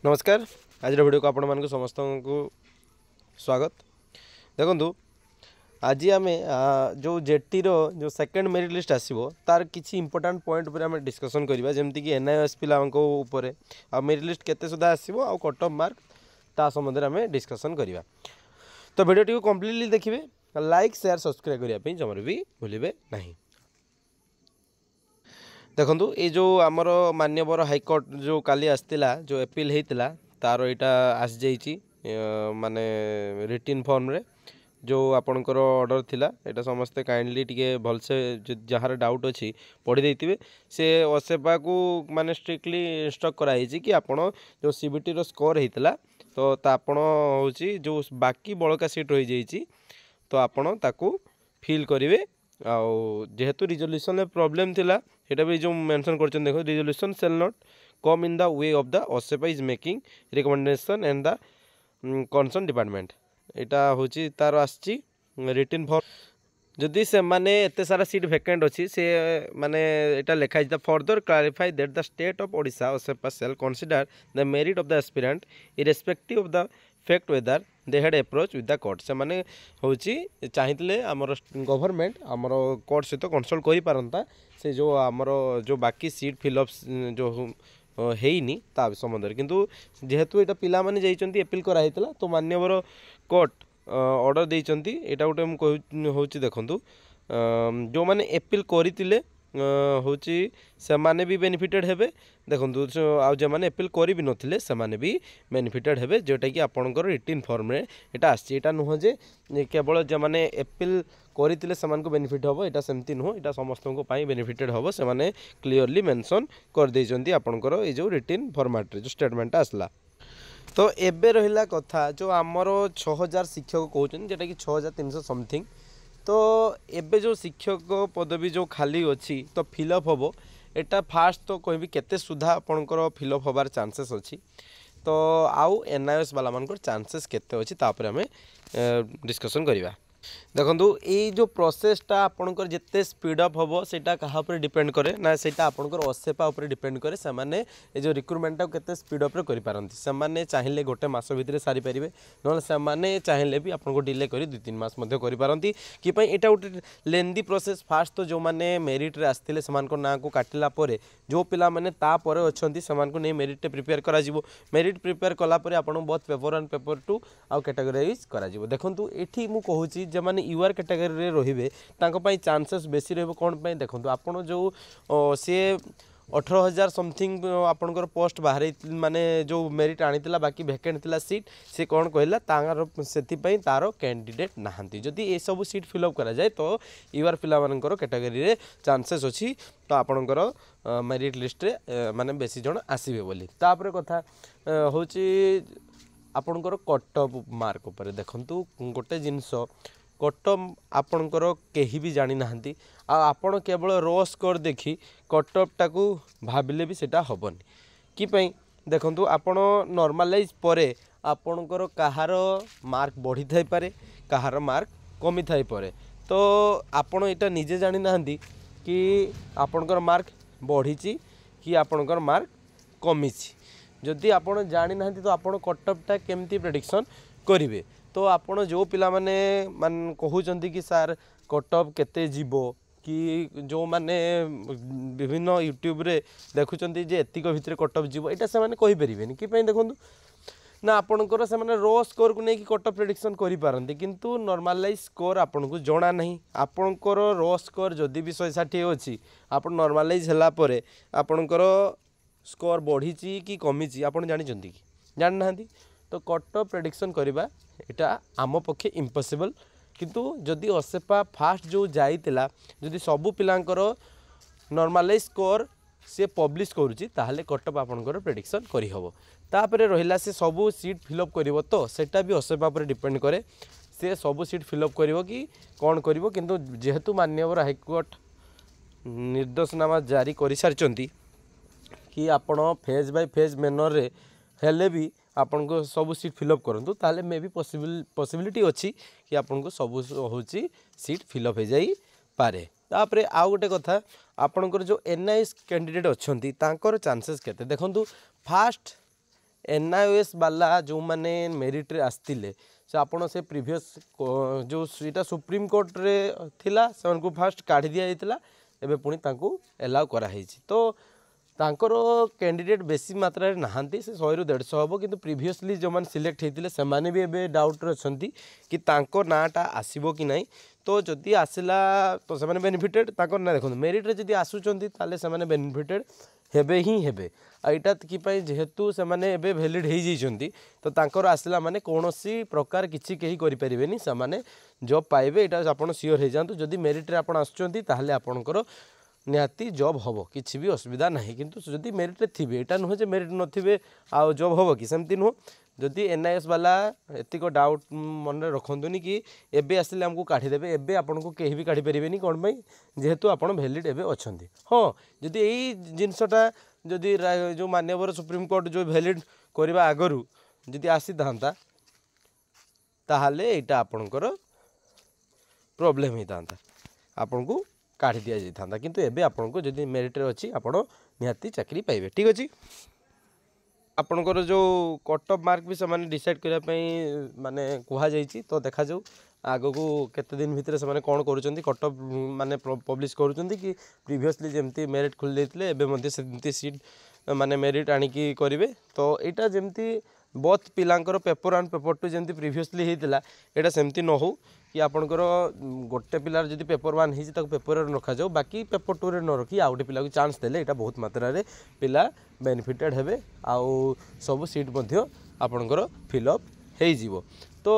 नमस्कार। आज वीडियो को आपण मानक समस्त को स्वागत। देखु आज आम जो जेटी जो सेकंड मेरिट लिस्ट आसो तार किसी इंपोर्टेंट पॉइंट पर आम डिस्कसन करवा जमती कि एनआईएस पिला आ मेरिट लिस्ट केते सुधा आसो आ कट ऑफ मार्क ता संबंध में आम डिस्कसन करवा। तो वीडियो टी कंप्लीटली देखिए, लाइक शेयर सब्सक्राइब करने जमार भी भूलिए नहीं। देखु ये जो आमर मान्यवर हाईकोर्ट जो काली आसला जो एपिल होता तार यहाँ आसी जाइए माने रिटिन फॉर्म रे जो आपणकर ऑर्डर थिला एटा समस्ते काइंडली टिके भलसे जहाँ डाउट अच्छी पढ़ी देते से असेपा को माने स्ट्रिक्टली इंस्ट्रक्ट कराई कि आपण जो सीबीटी रो स्कोर होता तो आपण हूँ जो बाकी बड़का सीट रही जाइए तो आपण ताकू फिल करेंगे। जेहेतु रिजोल्यूशन प्रॉब्लम थिला एटा भी जो मेंशन कर देखो resolution shall not come in the way of the OSEPA is making recommendation and the concern department एटा हूँ तार आसी रिटिन फॉर्म जदि से माने एते सारा सीट वैकेंट अच्छी से माने एटा लिखाई the further clarify that the state of Odisha OSEPA shall consider the merit of the aspirant irrespective of the fact whether they had approach with the court से माने हूँ चाहिए आमर गवर्नमेंट आमर कोर्ट सहित कंसल्ट कर पारंता से जो आमर जो बाकी सीट फिलअप जो हेनी ता संबंध किंतु जेहेतु यहाँ पिला माने जाइछंती अपील कराई तो मान्यवर कोर्ट ऑर्डर देइछंती एटा गोटे हूँ देखु जो माने अपील करते हूँ से माने भी बेनिफिटेड हेबे। देखो आउ जो मैंने अपील कर भी नथिले से माने भी बेनिफिटेड हेबे जोटा कि आपणकर रिटिन फॉर्म रे एटा आसी एटा नुह जे केवल जो मैंने अपील करते से बेनिफिट हम यहाँ सेमती नुह यहाँ समस्त बेनिफिटेड हम से माने क्लीयरली मेंशन कर देइछंती आपणकर ये जो रिटिन फॉर्मेट रे जो स्टेटमेंट आसला। तो एबे रहिला कथा जो आमर 6000 शिक्षक कहते जेटा कि 6300 समथिंग तो एबे जो शिक्षक पदवी जो खाली अच्छी तो फिलअप हम एटा फास्ट तो कहबी केते सुधा आपणकर फिलअप होबार चांसेस अच्छी तो आउ एनआईएस वाला मानकर चांसेस केते अच्छी तापर हमें डिस्कसन करवा। देखो ये जो प्रोसेसटा आपणकर जिते स्पीडअप हम सेटा कहा पर डिपेंड करे ना सेटा आपणकर ओसेपा उपर डिपेंड करे से माने ये जो रिक्रुटमेंटा केते स्पीडअप रे करि पारंती से माने चाहिले गोटे मास भितर सारी परिबे न से माने चाहिले भी आपनको डिले करी 2-3 मास मध्ये करि पारंती कि पई एटा गोटे लेंदी प्रोसेस। फास्ट तो जो माने मेरिट रे आस्थिले समानको ना को काटिला परे जो पिला माने ता परे अछंती समानको नै मेरिट प्रिपेयर करा जिवो मेरिट प्रिपेयर कला परे आपन बहुत पेपर 1 पेपर 2 आ कैटेगराइज करा जिवो। देखंतु एठी मु कहूची जे माने यूआर कैटेगरी रे रहिबे तांको पई चांसेस बेसी रहबो कोन पई देखंतु आपन जो से 18000 समथिंग आपनकर पोस्ट बाहर माने जो मेरिट आनीतिला बाकी वैकेंट थिला सीट से कौन कहला तांगर सेति पई तारो कैंडिडेट नाहंती जदि ए सब सीट फिलअप करा जाए तो यूआर पिला मानकर कैटेगरी रे चांसेस अछि तो आपनकर मेरिट लिस्ट रे माने बेसी जण आसीबे बोली। तापर कथा होची आपनकर कट ऑफ मार्क ऊपर देखंतु गोटे जिंस कट ऑफ आपणकर कहीं भी जानी नाहंती आपण केवल रो स्कोर देखी कट ऑफ टाकू भाबिले भी सेटा हबनी कि पई देखंतु आपण नॉर्मलाइज परे आपणकर कहार मार्क बढ़ी थाई पारे कहार मार्क कमी थाई पारे तो आपण एटा निजे जानी नाहंती कि आपणकर मार्क बढ़ीची कि आपणकर मार्क कमीची जदि आपण जानी नाहंती तो आपण कट ऑफ टा केमती प्रेडिक्शन करिवे तो आपण जो पिला माने मान कहउचंती कि सार कट ऑफ केते जीवो कि जो माने विभिन्न यूट्यूब रे देखुचंती जे एतिक भितर कट ऑफ जीवो एटा से माने कहि परिबेनी कि पई देखंतु ना आपणकर से माने रो स्कोर को नै कि कट ऑफ प्रेडिक्शन करि पारंती किंतु नॉर्मलाइज स्कोर आपन को जणा नहीं आपणकर रो स्कोर जदि भी 160 अछि आपन नॉर्मलाइज हला परे आपणकर स्कोर बढ़ीची कि कमीची आपन जानि चंती कि जान नाहंती तो कट ऑफ प्रेडिक्शन करबा एटा आम पक्षे इम्पॉसिबल किंतु जदि ओसेपा फास्ट जो जाइतिला जदि सबु पिलांकर नॉर्मलाइज स्कोर से पब्लिश करूची ताहले कट ऑफ आपनकर प्रेडिक्शन करि हबो। तापरे रहिला से सबु सीट फिलअप करिवो तो सेटा भी ओसेपा पर डिपेंड करे से सबु सीट फिलअप करिवो कि कोन करिवो किंतु जेहेतु मान्यवर हाईकोर्ट निर्देशनामा जारी करि सारचंती कि आपण फेज बाय फेज मैनर रे हेले भी आपन को सब सीट फिलअप करूँ ताले मे भी पॉसिबिलिटी अच्छी कि आपन को सब हूँ सीट फिलअप हो जाई पारे। तापरे आउ गोटे कथा आपनकर जो एनआईएस कैंडिडेट अच्छी तांकर चांसेस केते देखंतु फास्ट NIOS वाला जो मैंने मेरिट रे आसतिले से आपण से प्रीवियस जो सीटा सुप्रीम कोर्ट रे थिला से उनको फास्ट काढ़ी दिया जाइतिला एबे पुणी तांको एलाउ करा ହେଇଛି तो तांकर कैंडिडेट बेसी मात्रा रे नहांती से 100 ରୁ 150 हबो किंतु प्रीवियसली जो मान सिलेक्ट हेतिले से माने भी एबे डाउट रे अछंती कि तांको नाटा आसीबो कि नाही तो जदि आसिला तो से माने बेनिफिटेड तांको ना देखो मेरिट रे जदि आसुचंती ताले से माने बेनिफिटेड हेबे ही हेबे आइटा कि पई जेहेतु से माने एबे वैलिड हे जइचंती तो तांकर आसिला माने कोनोसी प्रकार किछि केही करि परिबेनी से माने जॉब पाइबे एटा आपण सियोर हे जानतु जदि मेरिट रे आपण आसुचंती ताहले आपणकर निहाती जॉब हम किसी भी असुविधा ना किंतु जदि मेरिट रे थिबे एटा नुह जे मेरिट नथिबे आ जॉब हम कि सेमती नुह जदि NIOS वाला एतिक डाउट मन रखंतुनी कि एबे आसिले हमको काढ़ी देबे एबे आपन को केही भी काढ़ी परिबेनी कोन पई जेहेतु आपण वैलिड एबे अछंती हां जदि एई जिंसटा जदि जो मान्यवर सुप्रीम कोर्ट जो वैलिड करबा आगरु जदि आसी थांता ताहाले एटा आपनकर प्रॉब्लम ही थांता आपन को काढ़ी दिया जाता किंतु एबे आपन को जदि मेरिट रे अछि आपण निहाती चाकरी पाइबे ठीक अछि आपनकर जो कट ऑफ मार्क भी से डिसाइड करने माने कुहा जाइछि तो देखा जाऊ आगो को केते दिन भितर से माने कोन करूचंती कट ऑफ माने पब्लिश करूचंती कि प्रीवियसली जेमती मेरिट खुल देथिले एबे मध्ये सेमती सीट माने मेरिट आनी की करिवे तो एटा जेमती बोथ पिलांकर पेपर 1 पेपर 2 जेमती प्रीवियसली हेतिला एटा सेमती न हो कि आपनकर गोटे पिलार जदि पेपर 1 हिजी ताको पेपर रे रखा जाऊ बाकी पेपर 2 रे न रखी आ गोटे पिला को चांस देले एटा बहुत मात्रा रे पिला बेनिफिटेड हेबे आउ सब सीट मध्ये आपनकर फिल अप हेई जीवो तो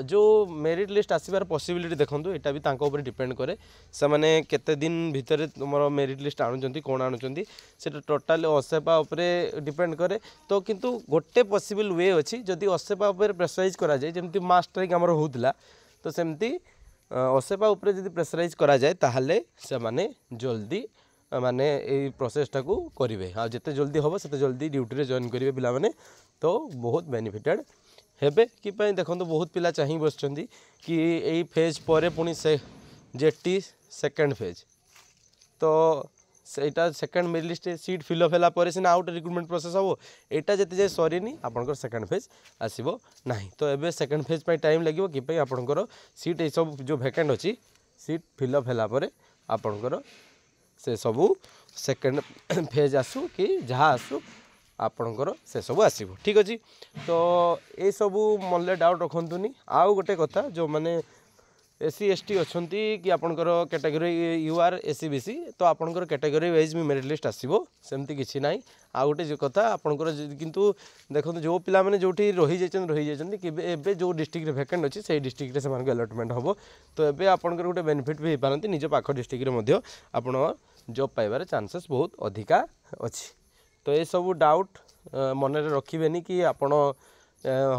जो मेरिट लिस्ट आसबार पॉसिबिलिटी देखंतु एटा भी तांको ऊपर डिपेंड करे से माने केते दिन भितर तुमरो मेरिट लिस्ट आणुचंती कोन आणुचंती सेटा टोटल असेपा ऊपर डिपेंड करे तो किंतु गोटे पॉसिबल वे अछि जदि असेपा ऊपर प्रेशराइज करा जाय जेमति मास स्ट्राइक हमर होउतला तो सेमती असेपा ऊपर जदि प्रेशराइज करा जाय ताहले से माने जल्दी माने ए प्रोसेसटा को करिवे आ जते जल्दी होबो सेते जल्दी ड्यूटी रे जॉइन करिवे पिला माने तो बहुत बेनिफिटेड हेबे कि पई देखंतु बहुत पिला चाहि बसचंदी कि एई फेज परे पुनी से जेटी सेकंड फेज तो सेटा second merit list seat fill up होला परे सिना आउट रिक्रूटमेंट प्रोसेस हो एटा जते जे सरीनी आपनकर सेकंड फेज आसीबो नाही तो एबे सेकंड फेज पई टाइम लागिवो कि पई आपनकर सीट ए सब जो वैकेंट अछि सीट फिल अप होला परे आपनकर से सबू सेकंड फेज आसु कि जहाँ आसु आपणकर से सब आसो ठीक अच्छे तो ये सबू मन डाउट रखुनी आउ गोटे कथा जो मैंने SC ST अच्छा कि आपणकर कैटेगरी UR SC BC तो आपणकर कैटेगरी वाइज भी मेरिट लिस्ट आसो सेमती किसी ना आ गोटे जो कथा आपणकर किंतु देखो जो पिला मैंने जो रही जाइए कि एबे जो डिस्ट्रिक्ट वैकेंट अच्छी से डिस्ट्रिक्ट से अलटमेंट हम तो एबे आपणकर गोटे बेनिफिट भी हो पारती निज पाख डिस्ट्रिक्ट आप जॉब पाइबार चांसेस बहुत अधिका अच्छी तो ये सब डाउट मन रखिबेनी कि आपण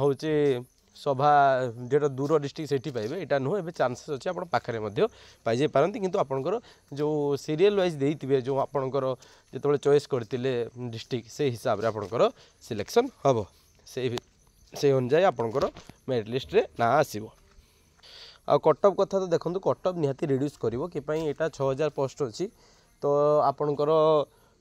हूँ सभा जेटा दूर डिस्ट्रिक्ट से पाइबे यहाँ नुह ए चांसेस अच्छे आप पाखे पाई पारती किंतु आपणकर जो सीरियल वाइज देते जो आपणकर जो चॉइस करते डिस्ट्रिक्ट से हिसाब से आपणकर सिलेक्शन हम से अनुजाई आपणकर मेरिट लिस्ट रे ना आसीबो आ कटअप कथा तो देखो कटअप निहाती रिड्यूस करिवो कि पई एटा 6000 पोस्ट अच्छी तो आपणकर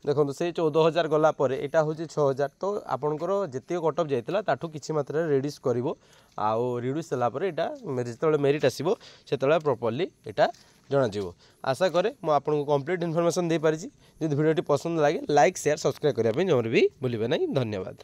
देखो से 14000 गला पर यहाँ हूँ 6000 तो आपणकर जिते कटअप जाइला ताठू किसी मात्रा रिड्यूस करिवो आउ रिड्यूस होगापर यहाँ जो मेरिट आसो से प्रॉपर्ली यहाँ जनाजिवो आशा करे मैं आपको कंप्लीट इन्फॉर्मेशन दे पारिछि। यदि वीडियोटी पसंद लगे लाइक शेयर सब्सक्राइब करने जमार भी भूलिए ना। धन्यवाद।